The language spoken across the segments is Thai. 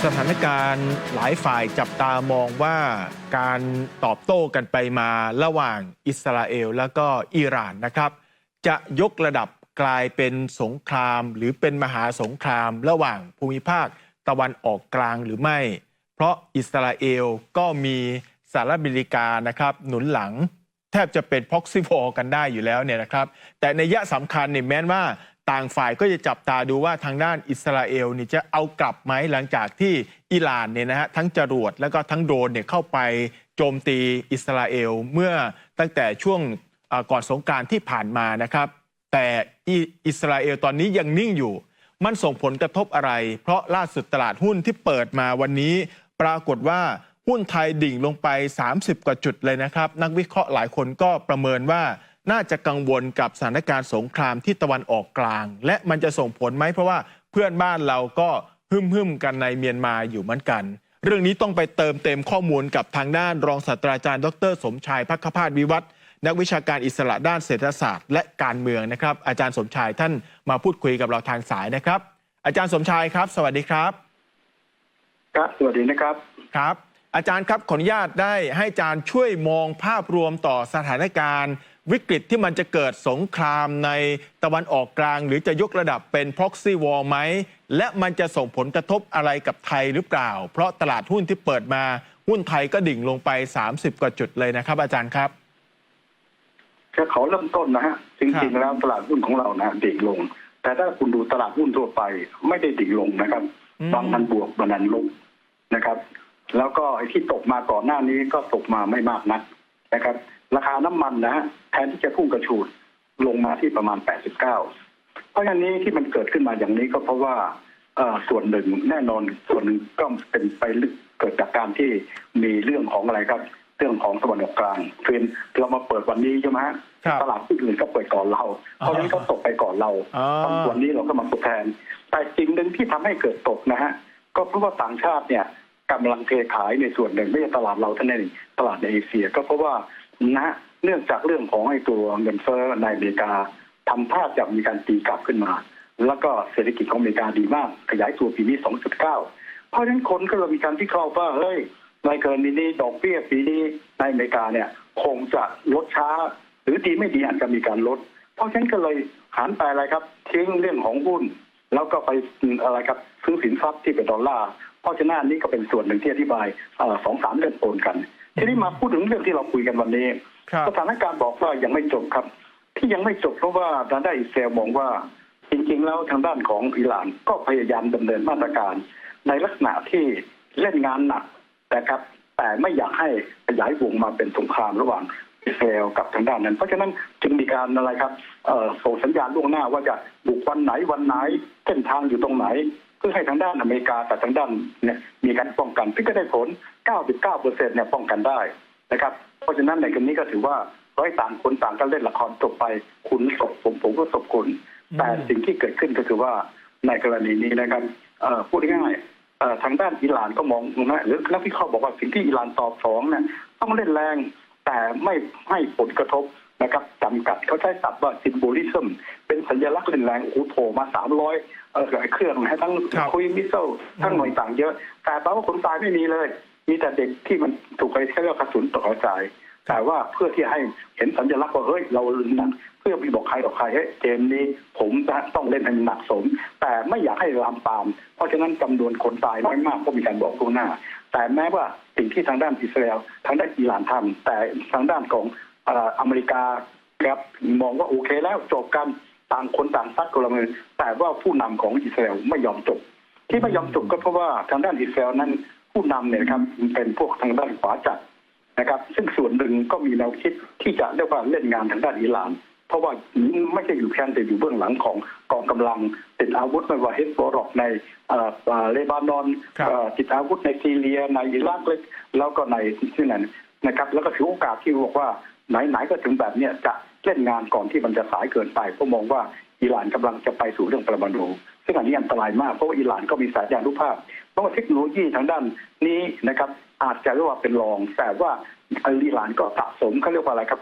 สถานการณ์หลายฝ่ายจับตามองว่าการตอบโต้กันไปมาระหว่างอิสราเอลแล้วก็อิหร่านนะครับจะยกระดับกลายเป็นสงครามหรือเป็นมหาสงครามระหว่างภูมิภาคตะวันออกกลางหรือไม่เพราะอิสราเอลก็มีสหรัฐอเมริกานะครับหนุนหลังแทบจะเป็นพ็อกซิวอลกันได้อยู่แล้วเนี่ยนะครับแต่ในยะสำคัญเนี่ยแม้ว่าต่างฝ่ายก็จะจับตาดูว่าทางด้านอิสราเอลนี่จะเอากลับไหมหลังจากที่อิหร่านเนี่ยนะฮะทั้งจรวดแล้วก็ทั้งโดรนเนี่ยเข้าไปโจมตีอิสราเอลเมื่อตั้งแต่ช่วงก่อนสงกรานต์ที่ผ่านมานะครับแต่อิสราเอลตอนนี้ยังนิ่งอยู่มันส่งผลกระทบอะไรเพราะล่าสุดตลาดหุ้นที่เปิดมาวันนี้ปรากฏว่าหุ้นไทยดิ่งลงไป30กว่าจุดเลยนะครับนักวิเคราะห์หลายคนก็ประเมินว่าน่าจะกังวลกับสถานการณ์สงครามที่ตะวันออกกลางและมันจะส่งผลไหมเพราะว่าเพื่อนบ้านเราก็หึ่มกันในเมียนมาอยู่เหมือนกันเรื่องนี้ต้องไปเติมเต็มข้อมูลกับทางด้านรองศาสตราจารย์ดร.สมชายภัคพาสวิวัฒน์นักวิชาการอิสระด้านเศรษฐศาสตร์และการเมืองนะครับอาจารย์สมชายท่านมาพูดคุยกับเราทางสายนะครับอาจารย์สมชายครับสวัสดีครับครับสวัสดีนะครับครับอาจารย์ครับขออนุญาตได้ให้อาจารย์ช่วยมองภาพรวมต่อสถานการณ์วิกฤตที่มันจะเกิดสงครามในตะวันออกกลางหรือจะยกระดับเป็น proxy war ไหมและมันจะส่งผลกระทบอะไรกับไทยหรือเปล่าเพราะตลาดหุ้นที่เปิดมาหุ้นไทยก็ดิ่งลงไป30กว่าจุดเลยนะครับอาจารย์ครับจะขอเริ่มต้นนะฮะจริงๆแล้วตลาดหุ้นของเรานะดิ่งลงแต่ถ้าคุณดูตลาดหุ้นทั่วไปไม่ได้ดิ่งลงนะครับบางมันบวกบางมันลงนะครับแล้วก็ไอ้ที่ตกมาก่อนหน้านี้ก็ตกมาไม่มากนักนะครับราคาน้ำมันนะฮะแทนที่จะพุ่งกระฉูดลงมาที่ประมาณ89เพราะฉะนั้นที่มันเกิดขึ้นมาอย่างนี้ก็เพราะว่าส่วนหนึ่งแน่นอนส่วนหนึ่งก็เป็นไปเกิดจากการที่มีเรื่องของอะไรครับเรื่องของตะวันออกกลางเฟินเรามาเปิดวันนี้ใช่ไหมฮะตลาดที่อื่นก็เปิดก่อนเราเพราะฉะนั้นเขาตกไปก่อนเราวันนี้เราก็มาทดแทนแต่สิ่งหนึ่งที่ทำให้เกิดตกนะฮะก็เพราะว่าต่างชาติเนี่ยกำลังเทขายในส่วนหนึ่งไม่ใช่ตลาดเราเท่านั้นเองตลาดในเอเชียก็เพราะว่านะเนื่องจากเรื่องของไอ้ตัวเงินเฟ้อในอเมริกาทำท่าจะมีการตีกลับขึ้นมาแล้วก็เศรษฐกิจของอเมริกาดีมากขยายตัวปีนี้ 2.9 เพราะฉะนั้นคนก็เลยมีการวิเคราะห์ว่าเฮ้ยในกรณีนี้ดอกเบี้ยปีนี้ในอเมริกาเนี่ยคงจะลดช้าหรือดีไม่ดีอาจจะมีการลดเพราะฉะนั้นก็เลยหันไปอะไรครับทิ้งเรื่องของหุ้นแล้วก็ไปอะไรครับซื้อสินทรัพย์ที่เป็นดอลลาร์เพราะฉะนั้นนี่ก็เป็นส่วนหนึ่งที่อธิบาย2-3 เรื่องปนกันทีนี้มาพูดถึงเรื่องที่เราคุยกันวันนี้สถานการณ์บอกว่ายังไม่จบครับที่ยังไม่จบเพราะว่าทางด้านอิสราเอลมองว่าจริงๆแล้วทางด้านของอิหร่านก็พยายามดำเนินมาตรการในลักษณะที่เล่นงานหนักแต่ไม่อยากให้ขยายวงมาเป็นสงครามระหว่างอิสราเอลกับทางด้านนั้นเพราะฉะนั้นจึงมีการอะไรครับส่งสัญญาณล่วงหน้าว่าจะบุกวันไหนเส้นทางอยู่ตรงไหนเพื่อให้ทางด้านอเมริกากับทางด้านเนี่ยมีการป้องกันที่ก็ได้ผล 99% เนี่ยป้องกันได้นะครับเพราะฉะนั้นในกรณีนี้ก็ถือว่าร้อยต่างคนต่างกันเล่นละครจบไปคุณศพผมก็ศพคุณแต่สิ่งที่เกิดขึ้นก็คือว่าในกรณีนี้นะครับพูดง่ายๆทางด้านอิหร่านก็มองนะหรือนักวิเคราะห์บอกว่าสิ่งที่อิหร่านตอบสองเนี่ยต้องเล่นแรงแต่ไม่ให้ผลกระทบนะครับจำกัดเขาใช้ศัพท์ว่า symbolism เป็นสัญลักษณ์เล่นแรงโอ้โหมา300เครื่องให้ทั้งคุยมิสเซลทั้งหน่วยต่างเยอะแต่แปลว่าคนตายไม่มีเลยมีแต่เด็กที่มันถูกไอ้เรียกกระสุนตกกระจายแต่ว่าเพื่อที่ให้เห็นสัญลักษณ์ว่าเฮ้ยเราหนักเพื่อไปบอกใครต่อใครเฮ้ยเกมนี้ผมต้องเล่นให้หนักสมแต่ไม่อยากให้ลามปามเพราะฉะนั้นจำนวนคนตายน้อยมากก็มีการบอกล่วงหน้าแต่แม้ว่าสิ่งที่ทางด้านอิสราเอลทางด้านอิหร่านทำแต่ทางด้านของอเมริกาครับมองว่าโอเคแล้วจบกันต่างคนต่างซัดคนละมือแต่ว่าผู้นำของอิสราเอลไม่ยอมจบที่ไม่ยอมจบก็เพราะว่าทางด้านอิสราเอลนั้นผู้นำเนี่ยครับเป็นพวกทางด้านขวาจัดนะครับซึ่งส่วนหนึ่งก็มีแนวคิดที่จะเรียกว่าเล่นงานทางด้านอิหร่านเพราะว่าไม่ใช่อยู่แค่แต่อยู่เบื้องหลังของกองกำลังติดอาวุธไม่ว่าเฮซบอลล็อกในเลบานอนติดอาวุธในซีเรียในอิรักแล้วก็ในที่นั่นนะครับแล้วก็ถือโอกาสที่บอกว่าไหนๆก็ถึงแบบนี้จะเล่นงานก่อนที่มันจะสายเกินไปเพราะมองว่าอิหร่านกำลังจะไปสู่เรื่องปรมาณูซึ่งอันนี้อันตรายมากเพราะว่าอิหร่านก็มีสายยานุภาพเพราะว่าเทคโนโลยีทางด้านนี้นะครับอาจจะเรียกว่าเป็นรองแต่ว่า อิหร่านก็สะสมเขาเรียกว่าอะไรครับ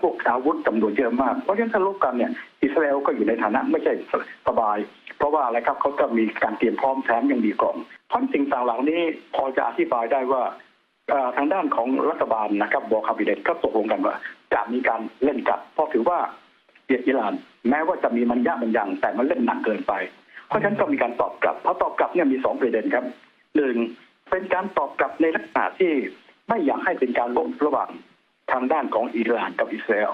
พวกอาวุธจำนวนเยอะมากเพราะฉะนั้นถ้าลบกันเนี่ยอิสราเอลก็อยู่ในฐานะไม่ใช่สบายเพราะว่าอะไรครับเขาจะมีการเตรียมพร้อมแถมยังดีกล่องเพราะสิ่งต่างเหล่านี้พอจะอธิบายได้ว่าทางด้านของรัฐบาลนะครับวอคาบิเนตก็ตกลงกันว่าจะมีการเล่นกับเพราะถือว่าอิหร่านแม้ว่าจะมีมันยากมันยังแต่มันเล่นหนักเกินไปเพราะฉะนั้นก็มีการตอบกลับเพราะตอบกลับเนี่ยมี2ประเด็นครับหนึ่งเป็นการตอบกลับในลักษณะที่ไม่อยากให้เป็นการลบระหว่างทางด้านของอิหร่านกับอิสราเอล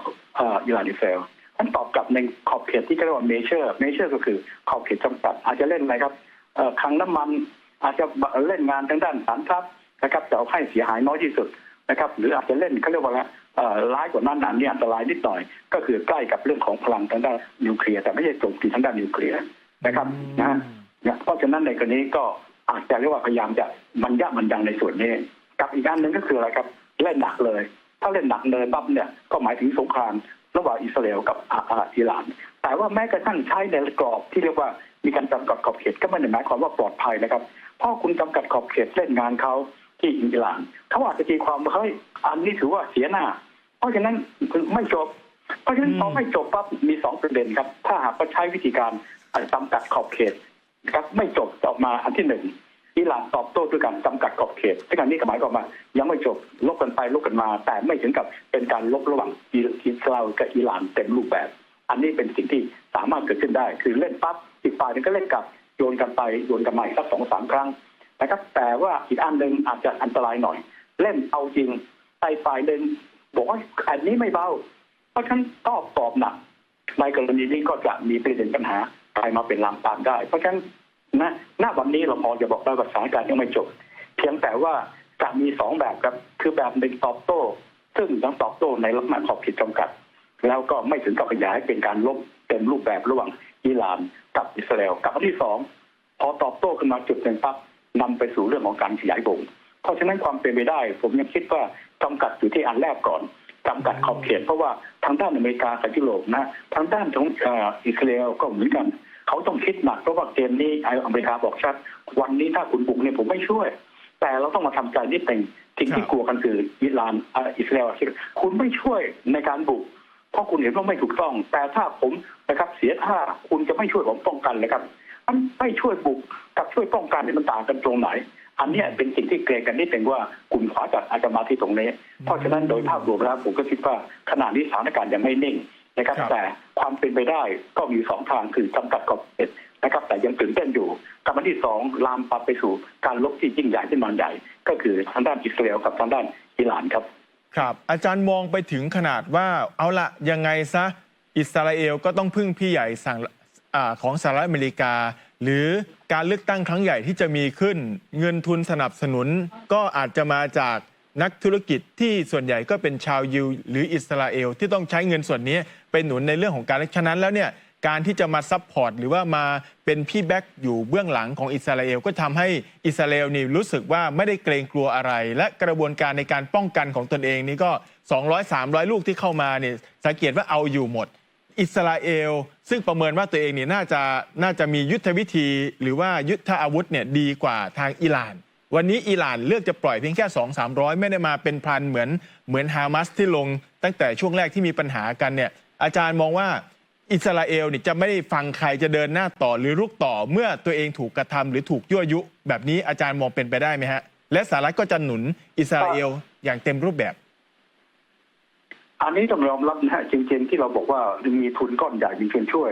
อิหร่านอิสราเอลท่านตอบกลับในขอบเขตที่เรียกว่าเมเจอร์ก็คือขอบเขตจำกัดอาจจะเล่นอะไรครับคลังน้ำมันอาจจะเล่นงานทางด้านฐานทัพนะครับแต่เอาให้เสียหายน้อยที่สุดนะครับหรืออาจจะเล่นเขาเรียกว่าร้ายกว่านั้นอันนี้อันตรายนิดหน่อยก็คือใกล้กับเรื่องของพลังทางด้านนิวเคลียร์แต่ไม่ใช่โจมตีทางด้านนิวเคลียร์นะครับเพราะฉะนั้นในกรณีก็อาจจะเรียกว่าพยายามจะมันยังในส่วนนี้กับอีกอันหนึ่งก็คืออะไรครับเล่นหนักเลยถ้าเล่นหนักเลยปั๊บเนี่ยก็หมายถึงสงครามระหว่างอิสราเอลกับอิหร่านแต่ว่าแม้กระทั่งใช้ในกรอบที่เรียกว่ามีการจำกัดขอบเขตก็ไม่ได้หมายความว่าปลอดภัยนะครับเพราะคุณจำกัดขอบเขตเล่นงานเขาที่อิหร่านเขาอาจจะตีความว่าเฮ้ยอันนี้ถือว่าเสียหน้าเพราะฉะนั้นไม่จบเพราะฉะนั้นพอไม่จบปั๊บมี2ประเด็นครับถ้าหากว่าใช้วิธีการจำกัดขอบเขตครับไม่จบออกมาอันที่1อิหร่านตอบโต้ด้วยการจำกัดขอบเขตซึ่งอันนี้หมายความว่ายังไม่จบลบกันไปลบกันมาแต่ไม่ถึงกับเป็นการลบระหว่างอิสราเอลกับอิหร่านเต็มรูปแบบอันนี้เป็นสิ่งที่สามารถเกิดขึ้นได้คือเล่นปั๊บอีกฝ่ายนึงก็เล่นกลับโยนกันไปโยนกันมาอีกสัก 2-3 ครั้งนะครับแต่ว่าอีกอันหนึ่งอาจจะอันตรายหน่อยเล่นเอาจริงฝ่ายหนึ่งบอกว่าอันนี้ไม่เบาเพราะฉะนั้นก็ตอบหนักในกรณีนี้ก็จะมีประเด็นปัญหาใครมาเป็นลามปามได้เพราะฉะนั้นณวันนี้เราพอจะบอกได้ว่าสถานการณ์ยังไม่จบเพียงแต่ว่าจะมี2แบบครับคือแบบหนึ่งตอบโต้ซึ่งต้องตอบโต้ในลักษณะขอบเขตจำกัดแล้วก็ไม่ถึงกับขยายเป็นการลบเต็มรูปแบบระหว่างอิหร่านกับอิสราเอลกับอันที่2พอตอบโต้ขึ้นมาจุดหนึ่งปั๊บนำไปสู่เรื่องของการขยายวงเพราะฉะนั้นความเป็นไปได้ผมยังคิดว่าจำกัดอยู่ที่อันแรกก่อนจำกัดขอบเขตเพราะว่าทางด้านอเมริกากับยุโรปนะทางด้านของอิสราเอลก็เหมือนกันเขาต้องคิดหนักเพราะว่าเกมนี้อเมริกาบอกชัดวันนี้ถ้าคุณบุกเนี่ยผมไม่ช่วยแต่เราต้องมาทำใจนิดหนึ่งสิ่งที่กลัวกันคืออิสราเอลคุณไม่ช่วยในการบุกเพราะคุณเห็นว่าไม่ถูกต้องแต่ถ้าผมนะครับเสียท่าคุณจะไม่ช่วยผมป้องกันเลยครับมันไม่ช่วยบุกกับช่วยป้องกันนี่มันต่างกันตรงไหนอันนี้เป็นสิ่งที่เกรงกันนิดหนึ่งว่ากลุ่มขวาจัดอาจจะมาที่ตรงนี้เพราะฉะนั้นโดยภาพรวมแล้วผมก็คิดว่าขณะนี้สถานการณ์ยังไม่นิ่งนะครับแต่ความเป็นไปได้ก็มี2ทางคือจำกัดขอบเขตนะครับแต่ยังตื่นเต้นอยู่กับอันที่2ลามปามไปสู่การลบที่ยิ่งใหญ่ที่มันใหญ่ก็คือทางด้านอิสราเอลกับทางด้านอิหร่านครับครับอาจารย์มองไปถึงขนาดว่าเอาละยังไงซะอิสราเอลก็ต้องพึ่งพี่ใหญ่ของสหรัฐอเมริกาหรือการเลือกตั้งครั้งใหญ่ที่จะมีขึ้นเงินทุนสนับสนุนก็อาจจะมาจากนักธุรกิจที่ส่วนใหญ่ก็เป็นชาวยิวหรืออิสราเอลที่ต้องใช้เงินส่วนนี้ไปหนุนในเรื่องของการฉะนั้นแล้วเนี่ยการที่จะมาซัพพอร์ตหรือว่ามาเป็นพี่แบ็กอยู่เบื้องหลังของอิสราเอลก็ทำให้อิสราเอลนี่รู้สึกว่าไม่ได้เกรงกลัวอะไรและกระบวนการในการป้องกันของตนเองนี่ก็200-300 ลูกที่เข้ามาเนี่ยสังเกตว่าเอาอยู่หมดอิสราเอลซึ่งประเมินว่าตัวเองเนี่ยน่าจะมียุทธวิธีหรือว่ายุทธอาวุธเนี่ยดีกว่าทางอิหร่านวันนี้อิหร่านเลือกจะปล่อยเพียงแค่ 200-300 ไม่ได้มาเป็นพันเหมือนฮามาสที่ลงตั้งแต่ช่วงแรกที่มีปัญหากันเนี่ยอาจารย์มองว่าอิสราเอลเนี่ยจะไม่ได้ฟังใครจะเดินหน้าต่อหรือรุกต่อเมื่อตัวเองถูกกระทำหรือถูกยั่วยุแบบนี้อาจารย์มองเป็นไปได้ไหมฮะและสหรัฐก็จะหนุนอิสราเอลอย่างเต็มรูปแบบอันนี้ต้องยอมรับนะฮะจริงๆที่เราบอกว่ามีทุนก้อนใหญ่มีทุนช่วย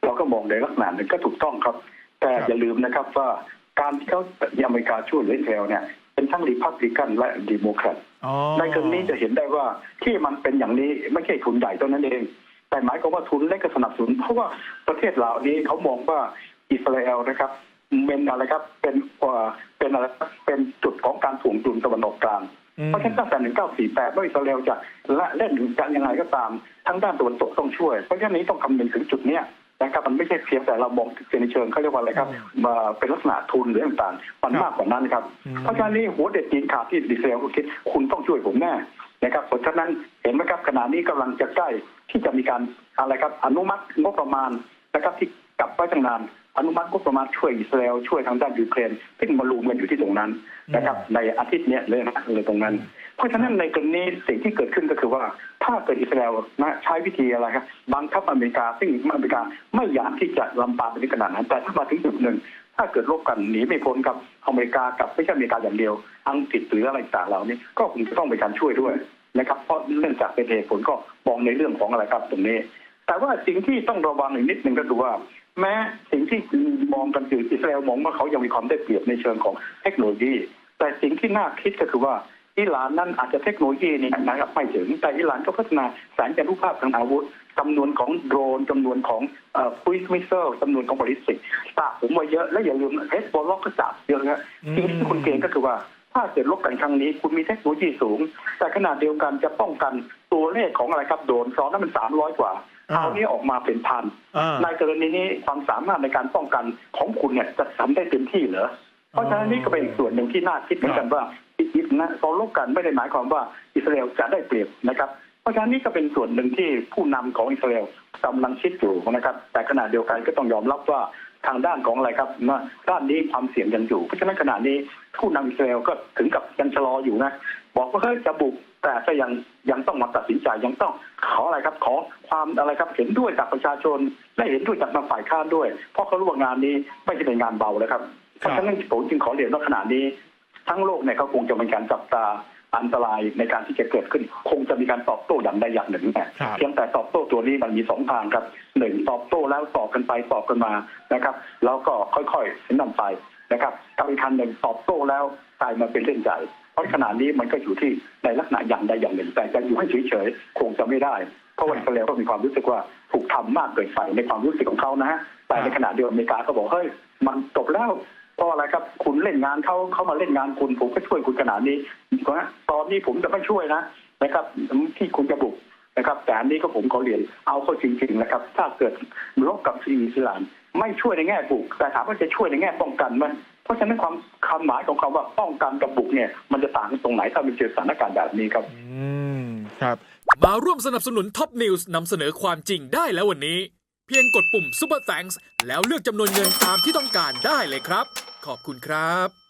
เราก็มองในลักษณะนึงก็ถูกต้องครับแต่อย่าลืมนะครับว่าการที่เขาอเมริกาช่วยอิสราเอลเนี่ยเป็นทั้งรีพับลิกันและเดโมแครตในกรณีจะเห็นได้ว่าที่มันเป็นอย่างนี้ไม่ใช่ทุนใหญ่เท่านั้นเองแต่หมายความว่าทุนเล็กก็สนับสนุนเพราะว่าประเทศเหล่านี้เขามองว่าอิสราเอลนะครับเป็นอะไรครับเป็นอะไรเป็นจุดของการถ่วงดุลตะวันออกกลางเพราะฉะนั้นตั้งแต่1948ว่าอิสราเอลจะเล่นกันยังไงก็ตามทั้งด้านตะวันตกต้องช่วยเพราะฉะนั้นนี้ต้องคำนึงถึงจุดเนี้ยนะครับมันไม่ใช่เพียงแต่เรามองในเชิงเขาเรียกว่าอะไรครับมาเป็นลักษณะทุนหรือต่างๆมันมากกว่านั้นครับเพราะฉะนั้นนี่หัวเด็ดตีนขาดที่อิสราเอลก็คิดคุณต้องช่วยผมแน่นะครับเพราะฉะนั้นเห็นไหมครับขณะนี้กำลังจะใกล้ที่จะมีการอะไรครับอนุมัติงบประมาณนะครับที่กลับไว้ตั้งนาน อนุมัติงบประมาณช่วยอิสราเอลช่วยทางด้านยูเครนซึ่งมารุมกันอยู่ที่ตรงนั้นนะครับในอาทิตย์นี้เลยนะเลยตรงนั้น เพราะฉะนั้นในกรณีสิ่งที่เกิดขึ้นก็คือว่าถ้าเกิดอิสราเอลนะใช้วิธีอะไรครับบังคับอเมริกาซึ่งอเมริกาไม่อยากที่จะลำบากไปถึงขนาดนั้นแต่ถ้ามาถึงจุดหนึ่งถ้าเกิดรบกันหนีไม่พ้นกับอเมริกากับไม่ใช่อเมริกาอย่างเดียวอังกฤษหรืออะไรต่างเหล่านี้ก็คงจะต้องไปการช่วยด้วยนะครับเพราะเนื่องจากเป็นเหตุผลก็มองในเรื่องของอะไรครับตรงนี้แต่ว่าสิ่งที่ต้องระวังอีกนิดหนึ่งก็คือว่าแม้สิ่งที่มองกันคืออิสราเอลมองว่าเขายังมีความได้เปรียบในเชิงของเทคโนโลยีแต่สิ่งที่น่าคิดก็คือว่าอิหร่านนั้นอาจจะเทคโนโลยีนี่นะครับไม่ถึงแต่อิหร่านก็พัฒนาแสงจารุภาพทางอาวุธจำนวนของโดรนจำนวนของครูซมิสเซลจำนวนของบอลลิสติกสะสมมาเยอะและอย่าลืมเฮสบอลล็อกก็จับเยอะนะสิ่งที่คุณเกณฑ์ก็คือว่าถ้าเกิดลบกันครั้งนี้คุณมีเทคโนโลยีสูงแต่ขณะเดียวกันจะป้องกันตัวเลขของอะไรครับโดรนซ้อนนั้นมัน300 กว่าเอานี้ออกมาเป็นพันในกรณีนี้ความสามารถในการป้องกันของคุณเนี่ยจะทำได้เต็มที่เหรอเพราะฉะนั้นนี่ก็เป็นอีกส่วนหนึ่งที่น่าคิดเหมือนกันว่าตอนลบกันไม่ได้หมายความว่าอิสราเอลจะได้เปรียบนะครับเพราะฉะนั้นนี่ก็เป็นส่วนหนึ่งที่ผู้นำของอิสราเอลกำลังคิดอยู่นะครับแต่ขณะเดียวกันก็ต้องยอมรับว่าทางด้านของอะไรครับด้านนี้ความเสี่ยงยังอยู่เพราะฉะนั้นขณะนี้ผู้นำอิสราเอลก็ถึงกับยังชะลออยู่นะบอกว่าเฮ้ยจะบุกแต่ก็ยังต้องมาตัดสินใจยังต้องขออะไรครับขอความอะไรครับเห็นด้วยจากประชาชนและเห็นด้วยจากทางฝ่ายค้านด้วยเพราะเขารู้ว่างานนี้ไม่ใช่เป็นงานเบาเลยครับเพราะฉะนั้นผมจึงขอเรียนว่าขณะนี้ทั้งโลกเนี่ยเขาคงจะมีการจับตาอันตรายในการที่จะเกิดขึ้นคงจะมีการตอบโต้อย่างใดอย่างหนึ่งเพียงแต่ตอบโต้ตัวนี้มันมี2 ทางครับ1ตอบโต้แล้วตอบกันไปตอบกันมานะครับแล้วก็ค่อยๆนำไปนะครับกับอีกทางหนึ่งตอบโต้แล้วกลายมาเป็นเรื่องใหญ่เพราะขณะนี้มันก็อยู่ที่ในลักษณะอย่างใดอย่างหนึ่งแต่จะอยู่ให้เฉยๆคงจะไม่ได้เพราะว่าอิสราเอลก็มีความรู้สึกว่าถูกทำมากเกินไปในความรู้สึกของเขานะฮะแต่ในขณะเดียวกันอเมริกาก็บอกเฮ้ยมันจบแล้วเพราะอะไรครับคุณเล่นงานเขามาเล่นงานคุณผมก็ช่วยคุณขนาดนี้ตอนนี้ผมจะไม่ช่วยนะครับที่คุณจะบุกนะครับแต่อันนี้ก็ผมขอเรียนเอาเข้าจริงๆนะครับถ้าเกิดรบกับอิสราเอลไม่ช่วยในแง่บุกแต่ถามว่าจะช่วยในแง่ป้องกันไหมเพราะฉะนั้นความหมายของคำว่าป้องกันกับบุกเนี่ยมันจะต่างกันตรงไหนถ้ามันเจอสถานการณ์แบบนี้ครับครับ มาร่วมสนับสนุนท็อปนิวส์นำเสนอความจริงได้แล้ววันนี้เพียงกดปุ่ม Super Thanks แล้วเลือกจำนวนเงินตามที่ต้องการได้เลยครับขอบคุณครับ